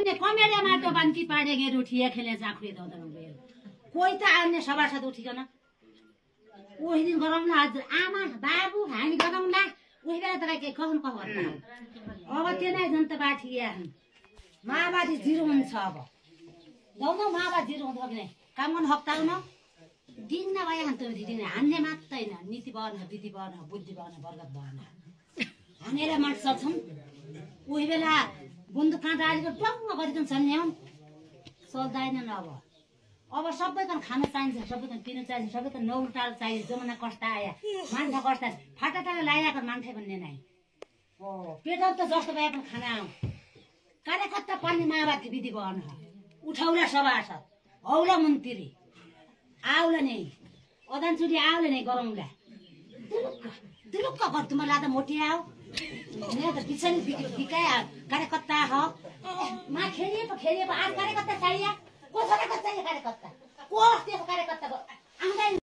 अन्य कमेडियामा त बान्की पाडेगे उठिए खेले जाखुए दौडन गयो कोही त अन्य सभासद उठिकन ओही दिन गरौँला हजुर आमा बाबु हामी गरौँला उही बेला तपाईँ के कहनु पर्छ अब त्यो नै जनता पार्टी माओवादी जिरो हुन्छ अब जाउँ न माओवादी जिरो हुन्छ कि काम गर्नु हप्ताउन दिन नभए दिन हान्ने मात्रै होइन नीति भएन विधि भएन बुद्धि भएन बर्गत भएन हानेर मात्र सक्छौँ उही बेला बन्दुक काँटा अलिक टङ्ग गरिकन छन् चल्दैन अब सबैको खान चाहिन्छ सबैको पिउनु चाहिन्छ सबैको नौटाल चाहिन्छ जमाना कस्ता आयो मान्छे कस्ता फाटाटाले लगाइरहेको मान्छे भन्ने नै हो पेटल त जस्तो भए पनि खाना आऊ कार्यकर्ता पार्ने माओवादी विधि भएन उठाउला सभासद औला मन्त्री आउला नै अदानचुरी आउला नै गरौँला दुलुक्क घर तुमा लाँदा मोटी आऊ त पिछाडि बिकाइ कार्यकर्ता हो मा खेलिए आज कार्यकर्ता चाहिए को कार्यकर्ता चाहिए कार्यकर्ता को